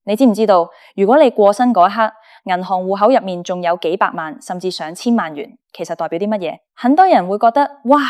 你知唔知道，如果你過身嗰一刻，銀行戶口入面仲有幾百萬甚至上千萬元，其實代表啲乜嘢？很多人會覺得，哇，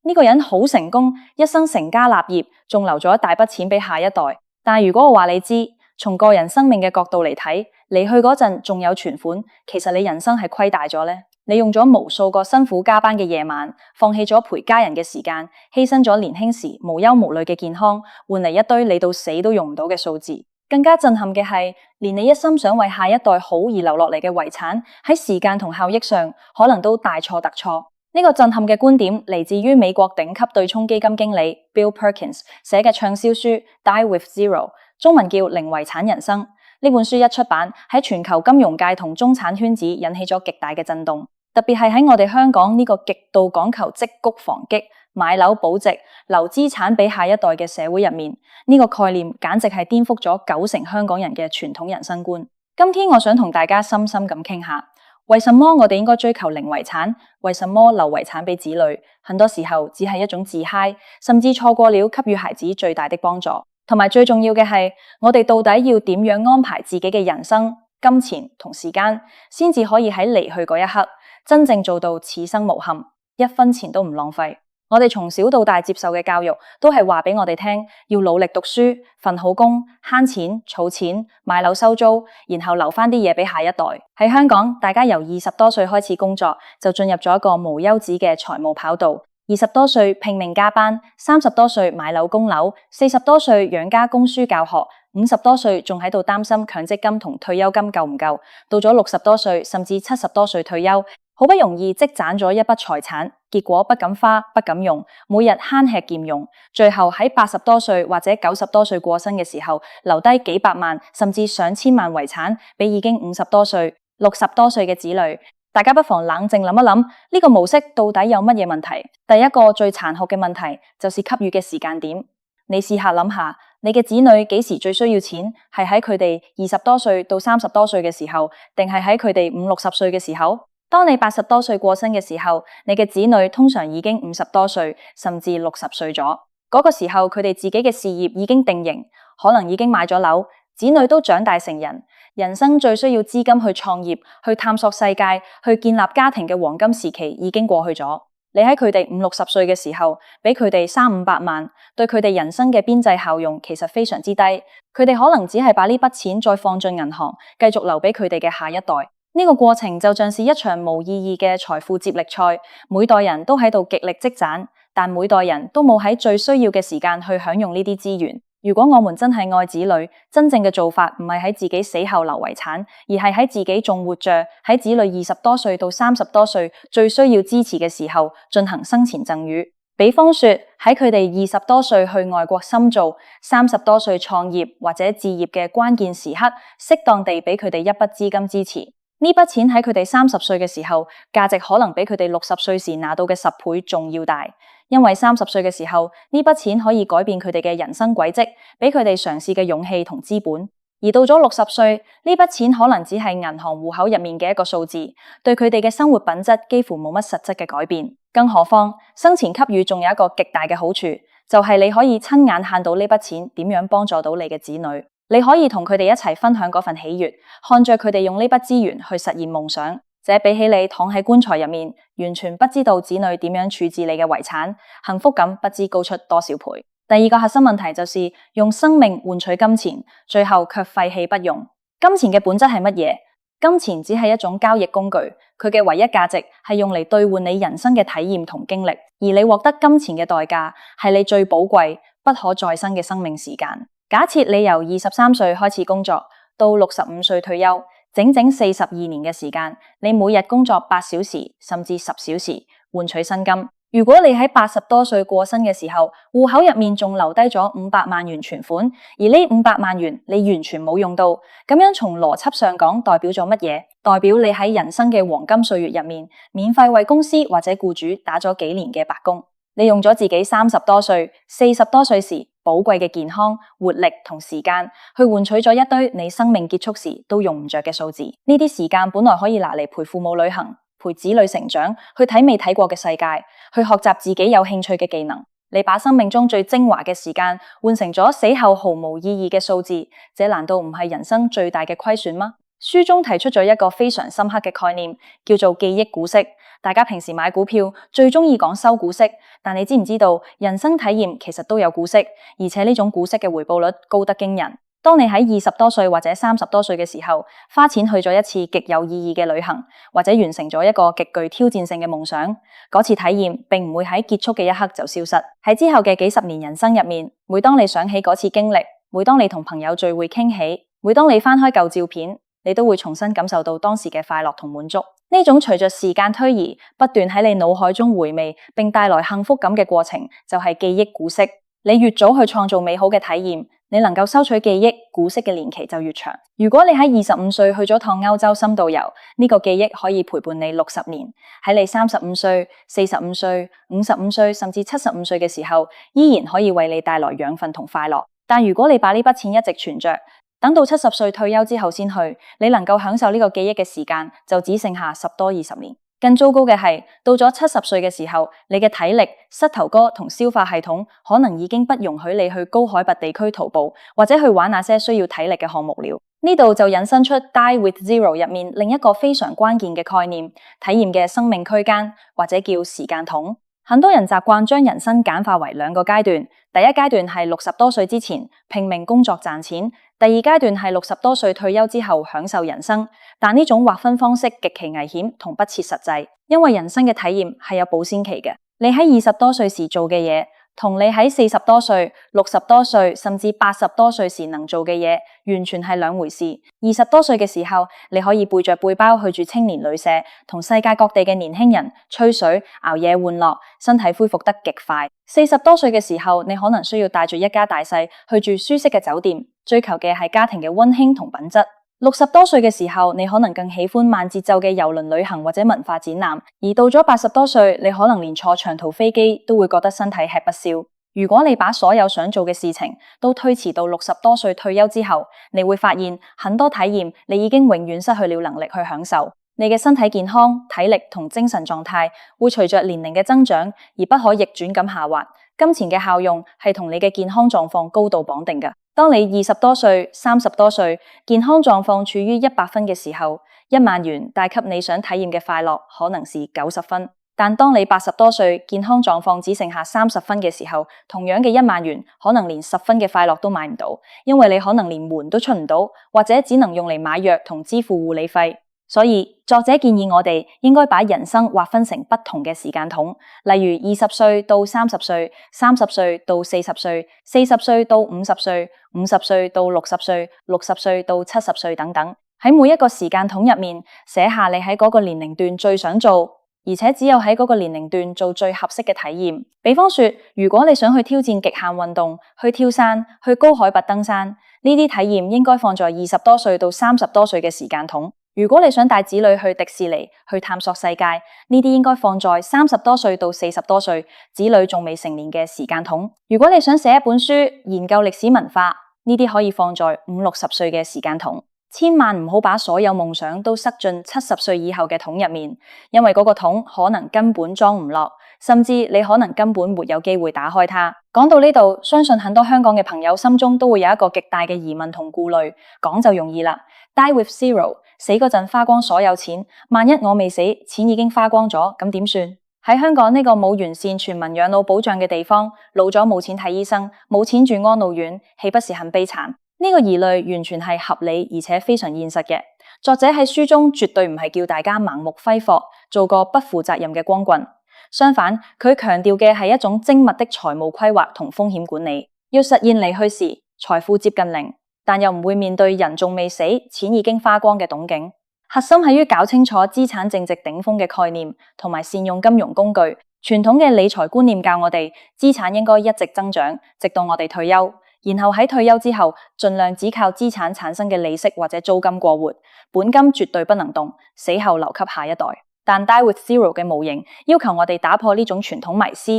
呢個人好成功，一生成家立業，仲留咗一大筆錢俾下一代。但係如果我話你知，從個人生命嘅角度嚟睇，離去嗰陣仲有存款，其實你人生係虧大咗呢。你用咗無數個辛苦加班嘅夜晚，放棄咗陪家人嘅時間，犧牲咗年輕時無憂無慮嘅健康，換嚟一堆你到死都用唔到嘅數字。更加震撼嘅係，連你一心想為下一代好而留落嚟嘅遺產，喺時間同效益上，可能都大錯特錯。呢個震撼嘅觀點嚟自於美國頂級對沖基金經理 Bill Perkins 寫嘅暢銷書《Die with Zero》，中文叫《零遺產人生》。呢本書一出版，喺全球金融界同中產圈子引起咗極大嘅震動。特別係喺我哋香港呢個極度講求積谷防饑、買樓保值、留資產俾下一代嘅社會入面，呢個概念簡直係顛覆咗90%香港人嘅傳統人生觀。今天我想同大家深深咁傾下，為什麼我哋應該追求零遺產？為什麼留遺產俾子女？很多時候只係一種自嗨，甚至錯過了給予孩子最大的幫助。同埋最重要嘅係，我哋到底要點樣安排自己嘅人生、金錢同時間，先至可以喺離去嗰一刻，真正做到此生無憾，一分錢都唔浪費。我哋從小到大接受嘅教育，都係話俾我哋聽，要努力讀書、份好工、慳錢、儲錢、買樓收租，然後留翻啲嘢俾下一代。喺香港，大家由20多歲開始工作，就進入咗一個無休止嘅財務跑道。20多歲拼命加班，30多歲買樓供樓，40多歲養家供書教學，50多歲仲喺度擔心強積金同退休金夠唔夠，到咗60多歲甚至70多歲退休，好不容易積攢咗一筆財產，結果不敢花不敢用，每日慳吃儉用，最後喺80多歲或者90多歲過身嘅時候，留低幾百萬甚至上千萬遺產俾已經50多歲、60多歲嘅子女。大家不妨冷靜諗一諗，呢個模式到底有乜嘢問題？第一個最殘酷嘅問題就是給予嘅時間點。你試下諗下，你嘅子女幾時最需要錢？係喺佢哋20多歲到30多歲嘅時候，定係喺佢哋50、60歲嘅時候？當你80多歲過身嘅時候，你嘅子女通常已經50多歲，甚至60歲咗。嗰個時候，佢哋自己嘅事業已經定型，可能已經買咗樓，子女都長大成人。人生最需要資金去創業、去探索世界、去建立家庭嘅黃金時期已經過去咗。你喺佢哋50、60歲嘅時候，俾佢哋300、500萬，對佢哋人生嘅邊際效用其實非常之低。佢哋可能只係把呢筆錢再放進銀行，繼續留俾佢哋嘅下一代。呢個過程就像是一場無意義嘅財富接力賽，每代人都喺度極力積攢，但每代人都冇喺最需要嘅時間去享用呢啲資源。如果我們真係愛子女，真正嘅做法唔係喺自己死後留遺產，而係喺自己仲活着，喺子女20多歲到30多歲最需要支持嘅時候進行生前贈與。比方說喺佢哋20多歲去外國深造，30多歲創業或者置業嘅關鍵時刻，適當地俾佢哋一筆資金支持。呢筆錢喺佢哋30歲嘅時候，價值可能比佢哋60歲時拿到嘅10倍仲要大。因為30歲嘅時候，呢筆錢可以改變佢哋嘅人生軌跡，俾佢哋嘗試嘅勇氣同資本。而到咗60歲，呢筆錢可能只係銀行戶口入面嘅一個數字，對佢哋嘅生活品質幾乎冇乜實質嘅改變。更何況，生前給予仲有一個極大嘅好處，就係你可以親眼看到呢筆錢點樣幫助到你嘅子女。你可以同佢哋一齊分享嗰份喜悅，看着佢哋用呢筆資源去實現夢想。這比起你躺喺棺材入面，完全不知道子女點樣處置你嘅遺產，幸福感不知高出多少倍。第二個核心問題就是用生命換取金錢，最後卻廢棄不用。金錢嘅本質係乜嘢？金錢只係一種交易工具，佢嘅唯一價值係用嚟兌換你人生嘅體驗同經歷，而你獲得金錢嘅代價係你最寶貴、不可再生嘅生命時間。假設你由23歲開始工作，到65歲退休，整整42年嘅時間，你每日工作8小時甚至10小時，換取薪金。如果你喺80多歲過身嘅時候，戶口入面仲留低咗500萬元存款，而呢500萬元你完全冇用到，咁樣從邏輯上講代表咗乜嘢？代表你喺人生嘅黃金歲月入面，免費為公司或者僱主打咗幾年嘅白工。你用咗自己30多歲、40多歲時寶貴嘅健康、活力同時間，去換取咗一堆你生命結束時都用唔着嘅數字。呢啲時間本來可以拿嚟陪父母旅行、陪子女成長、去睇未睇過嘅世界、去學習自己有興趣嘅技能。你把生命中最精華嘅時間換成咗死後毫無意義嘅數字，這難道唔係人生最大嘅虧損嗎？書中提出咗一個非常深刻嘅概念，叫做記憶股息。大家平時買股票最中意講收股息，但你知唔知道人生體驗其實都有股息，而且呢種股息嘅回報率高得驚人。當你喺20多歲或者30多歲嘅時候，花錢去咗一次極有意義嘅旅行，或者完成咗一個極具挑戰性嘅夢想，嗰次體驗並唔會喺結束嘅一刻就消失。喺之後嘅幾十年人生入面，每當你想起嗰次經歷，每當你同朋友聚會傾起，每當你翻開舊照片，你都會重新感受到當時嘅快樂同滿足。呢種隨着時間推移，不斷喺你腦海中回味並帶來幸福感嘅過程，就係記憶股息。你越早去創造美好嘅體驗，你能夠收取記憶股息嘅年期就越長。如果你喺25歲去咗趟歐洲深度遊，呢個記憶可以陪伴你60年。喺你35歲、45歲、55歲甚至75歲嘅時候，依然可以為你帶來養分同快樂。但如果你把呢筆錢一直存着，等到70歲退休之後先去，你能夠享受呢個記憶嘅時間就只剩下10多20年。更糟糕嘅係，到咗70歲嘅時候，你嘅體力、膝頭哥同消化系統可能已經不容許你去高海拔地區徒步，或者去玩那些需要體力嘅項目了。呢度就引申出 Die with Zero 入面另一個非常關鍵嘅概念，體驗嘅生命區間，或者叫時間筒。很多人習慣將人生簡化為2個階段，第一階段係60多歲之前拼命工作賺錢，第二階段係60多歲退休之後享受人生。但呢種劃分方式極其危險同不切實際，因為人生嘅體驗係有保鮮期嘅。你喺20多歲時做嘅嘢，同你喺40多歲、60多歲甚至80多歲時能做嘅嘢，完全係兩回事。20多歲嘅時候，你可以背着背包去住青年旅社，同世界各地嘅年輕人吹水、熬夜玩樂，身體恢復得極快。40多歲嘅時候，你可能需要帶住一家大細去住舒適嘅酒店，追求嘅係家庭嘅溫馨同品質。60多歲嘅時候，你可能更喜歡慢節奏嘅郵輪旅行或者文化展覽，而到咗80多歲，你可能連坐長途飛機都會覺得身體吃不消。如果你把所有想做嘅事情都推遲到60多歲退休之後，你會發現很多體驗你已經永遠失去了能力去享受。你嘅身體健康、體力同精神狀態會隨着年齡嘅增長而不可逆轉咁下滑。金錢嘅效用係同你嘅健康狀況高度綁定嘅。當你20多歲、30多歲，健康狀況處於100分嘅時候，1萬元帶給你想體驗嘅快樂可能是90分。但當你80多歲，健康狀況只剩下30分嘅時候，同樣嘅1萬元可能連10分嘅快樂都買唔到，因為你可能連門都出唔到，或者只能用嚟買藥同支付護理費。所以作者建議我哋應該把人生劃分成不同嘅時間筒，例如20歲到30歲、30歲到40歲、40歲到50歲、50歲到60歲、60歲到70歲等等。喺每一個時間筒入面寫下你喺嗰個年齡段最想做，而且只有喺嗰個年齡段做最合適嘅體驗。比方說，如果你想去挑戰極限運動、去跳傘、去高海拔登山，呢啲體驗應該放在20多歲到30多歲嘅時間筒。如果你想帶子女去迪士尼、去探索世界，呢啲應該放在30多歲到40多歲，子女仲未成年嘅時間筒。如果你想寫一本書、研究歷史文化，呢啲可以放在50、60歲嘅時間筒。千萬唔好把所有夢想都塞進70歲以後嘅桶入面，因為嗰個桶可能根本裝唔落，甚至你可能根本沒有機會打開它。講到呢度，相信很多香港嘅朋友心中都會有一個極大嘅疑問同顧慮。講就容易啦，Die with Zero， 死嗰陣花光所有錢，萬一我未死，錢已經花光咗，咁點算？喺香港呢個冇完善全民養老保障嘅地方，老咗冇錢睇醫生，冇錢住安老院，豈不是很悲慘？呢個疑慮完全係合理而且非常現實嘅。作者喺書中絕對唔係叫大家盲目揮霍，做個不負責任嘅光棍。相反，佢強調嘅係一種精密的財務規劃同風險管理，要實現離去時財富接近零，但又唔會面對人仲未死，錢已經花光嘅窘境。核心係於搞清楚資產淨值頂峰嘅概念，同埋善用金融工具。傳統嘅理財觀念教我哋，資產應該一直增長，直到我哋退休。然後喺退休之後，盡量只靠資產產生嘅利息或者租金過活，本金絕對不能動，死後留給下一代。但 Die with Zero 嘅模型要求我哋打破呢種傳統迷思，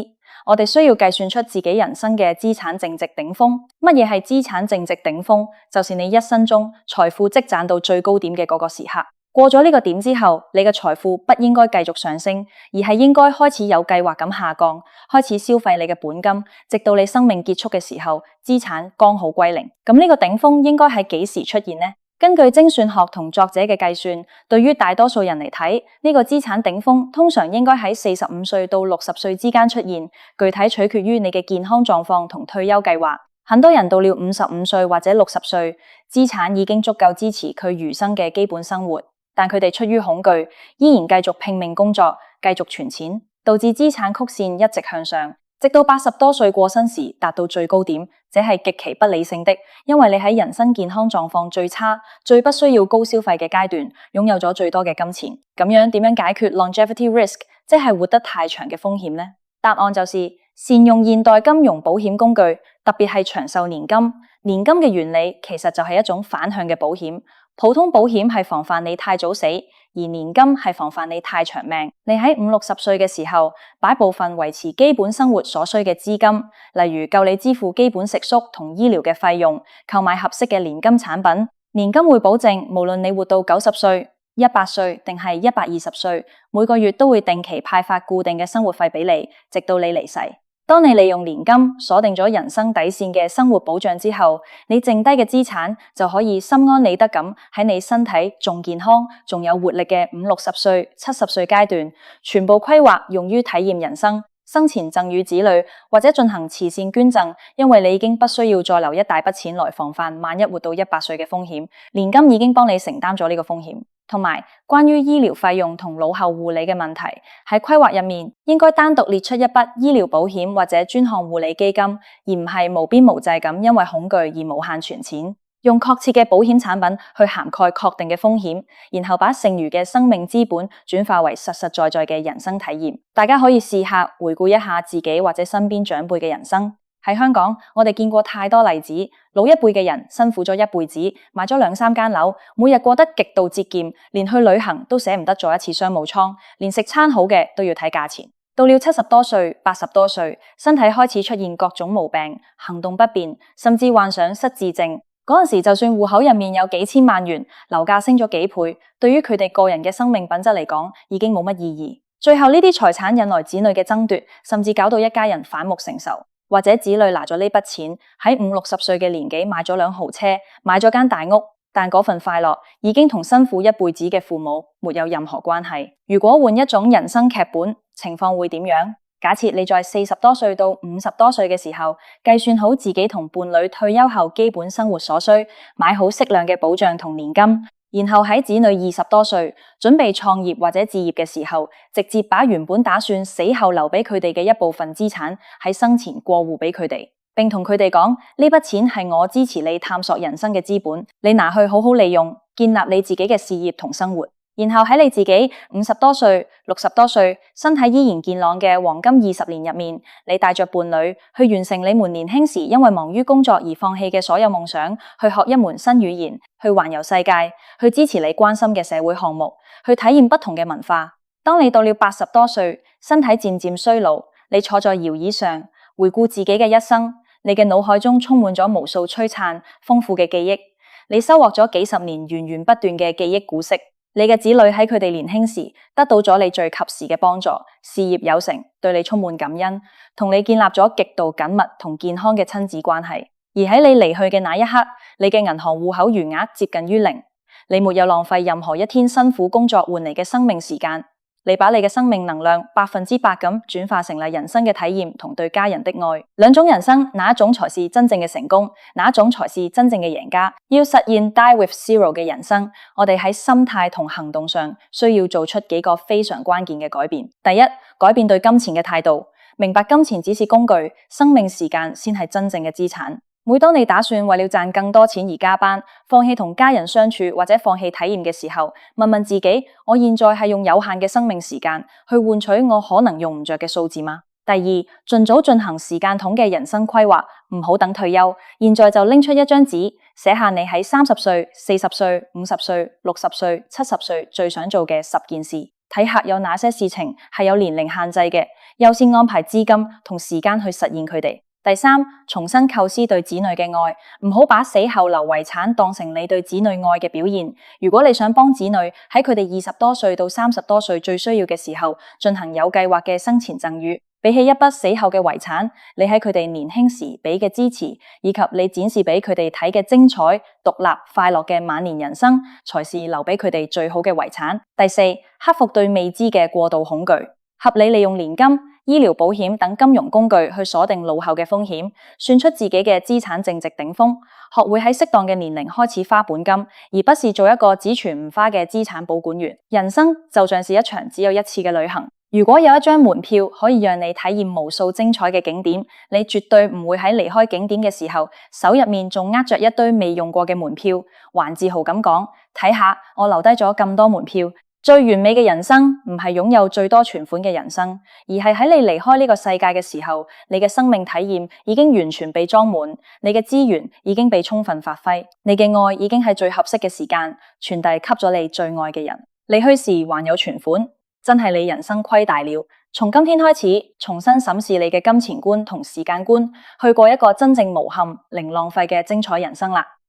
我哋需要計算出自己人生嘅資產淨值頂峰。乜嘢係資產淨值頂峰？就是你一生中財富積攢到最高點嘅嗰個時刻。過咗呢個點之後，你嘅財富不應該繼續上升，而係應該開始有計劃咁下降，開始消費你嘅本金，直到你生命結束嘅時候，資產剛好歸零。咁呢個頂峰應該喺幾時出現呢？根據精算學同作者嘅計算，對於大多數人嚟睇，呢個資產頂峰通常應該喺45歲到60歲之間出現，具體取決於你嘅健康狀況同退休計劃。很多人到了55歲或者60歲，資產已經足夠支持佢餘生嘅基本生活，但佢哋出於恐懼，依然繼續拼命工作，繼續存錢，導致資產曲線一直向上，直到80多歲過身時達到最高點。這係極其不理性的，因為你喺人生健康狀況最差、最不需要高消費嘅階段，擁有咗最多嘅金錢。咁樣點樣解決 longevity risk， 即係活得太長嘅風險呢？答案就是善用現代金融保險工具，特別係長壽年金。年金嘅原理其實就係一種反向嘅保險。普通保險係防範你太早死，而年金係防範你太長命。你喺50-60歲嘅時候，擺部分維持基本生活所需嘅資金，例如夠你支付基本食宿同醫療嘅費用，購買合適嘅年金產品。年金會保證，無論你活到90歲、100歲定係120歲，每個月都會定期派發固定嘅生活費俾你，直到你離世。當你利用年金鎖定咗人生底線嘅生活保障之後，你剩低嘅資產就可以心安理得咁喺你身體仲健康、仲有活力嘅50-60歲、70歲階段，全部規劃用於體驗人生，生前贈與子女或者進行慈善捐贈，因為你已經不需要再留一大筆錢來防範萬一活到100歲嘅風險，年金已經幫你承擔咗呢個風險。同埋關於醫療費用同老後護理嘅問題，喺規劃入面應該單獨列出一筆醫療保險或者專項護理基金，而唔係無邊無際咁因為恐懼而無限存錢。用確切嘅保險產品去涵蓋確定嘅風險，然後把剩餘嘅生命資本轉化為實實在在嘅人生體驗。大家可以試下回顧一下自己或者身邊長輩嘅人生。喺香港，我哋見過太多例子，老一輩嘅人辛苦咗一輩子，買咗2-3間樓，每日過得極度節儉，連去旅行都捨唔得坐一次商務艙，連食餐好嘅都要睇價錢。到了70多歲、80多歲，身體開始出現各種毛病，行動不便，甚至患上失智症。嗰陣時，就算戶口入面有幾千萬元，樓價升咗幾倍，對於佢哋個人嘅生命品質嚟講，已經冇乜意義。最後呢啲財產引來子女嘅爭奪，甚至搞到一家人反目成仇。或者子女拿咗呢筆錢喺50-60歲嘅年紀買咗輛豪車，買咗間大屋，但嗰份快樂已經同辛苦一輩子嘅父母沒有任何關係。如果換一種人生劇本，情況會點樣？假設你在40多歲到50多歲嘅時候，計算好自己同伴侶退休後基本生活所需，買好適量嘅保障同年金，然後喺子女20多歲準備創業或者置業嘅時候，直接把原本打算死後留俾佢哋嘅一部分資產喺生前過戶俾佢哋，並同佢哋講，呢筆錢係我支持你探索人生嘅資本，你拿去好好利用，建立你自己嘅事業同生活。然後喺你自己50多歲、60多歲，身體依然健朗嘅黃金20年入面，你帶着伴侶去完成你們年輕時因為忙於工作而放棄嘅所有夢想，去學一門新語言，去環遊世界，去支持你關心嘅社會項目，去體驗不同嘅文化。當你到了80多歲，身體漸漸衰老，你坐在搖椅上，回顧自己嘅一生，你嘅腦海中充滿咗無數璀璨豐富嘅記憶，你收穫咗幾十年源源不斷嘅記憶股息。你嘅子女喺佢哋年輕時得到咗你最及時嘅幫助，事業有成，對你充滿感恩，同你建立咗極度緊密同健康嘅親子關係。而喺你離去嘅那一刻，你嘅銀行戶口餘額接近於零，你沒有浪費任何一天辛苦工作換嚟嘅生命時間。你把你嘅生命能量100%咁轉化成了人生嘅體驗同對家人的愛。兩種人生，哪一種才是真正嘅成功？哪一種才是真正嘅贏家？要實現 Die with Zero 嘅人生，我哋喺心態同行動上需要做出幾個非常關鍵嘅改變。第一，改變對金錢嘅態度，明白金錢只是工具，生命時間先係真正嘅資產。每當你打算為了賺更多錢而加班，放棄同家人相處或者放棄體驗嘅時候，問問自己，我現在係用有限嘅生命時間去換取我可能用唔着嘅數字嗎？第二，盡早進行時間筒嘅人生規劃，唔好等退休，現在就拎出一張紙，寫下你喺30歲、40歲、50歲、60歲、70歲最想做嘅10件事，睇下有哪些事情係有年齡限制嘅，優先安排資金同時間去實現佢哋。第三，重新構思對子女嘅愛，唔好把死後留遺產當成你對子女愛嘅表現。如果你想幫子女喺佢哋20多歲到30多歲最需要嘅時候進行有計劃嘅生前贈與，比起一筆死後嘅遺產，你喺佢哋年輕時俾嘅支持，以及你展示俾佢哋睇嘅精彩、獨立、快樂嘅晚年人生，才是留俾佢哋最好嘅遺產。第四，克服對未知嘅過度恐懼，合理利用年金、醫療保險等金融工具去鎖定老後嘅風險，算出自己嘅資產淨值頂峰，學會喺適當嘅年齡開始花本金，而不是做一個只存唔花嘅資產保管員。人生就像是一場只有一次嘅旅行，如果有一張門票可以讓你體驗無數精彩嘅景點，你絕對唔會喺離開景點嘅時候，手入面仲握着一堆未用過嘅門票，還自豪咁講：睇下我留低咗咁多門票。最完美嘅人生唔係擁有最多存款嘅人生，而係喺你離開呢個世界嘅時候，你嘅生命體驗已經完全被裝滿，你嘅資源已經被充分發揮，你嘅愛已經喺最合適嘅時間傳遞給咗你最愛嘅人。離去時還有存款，真係你人生虧大了。從今天開始，重新審視你嘅金錢觀同時間觀，去過一個真正無憾、零浪費嘅精彩人生啦。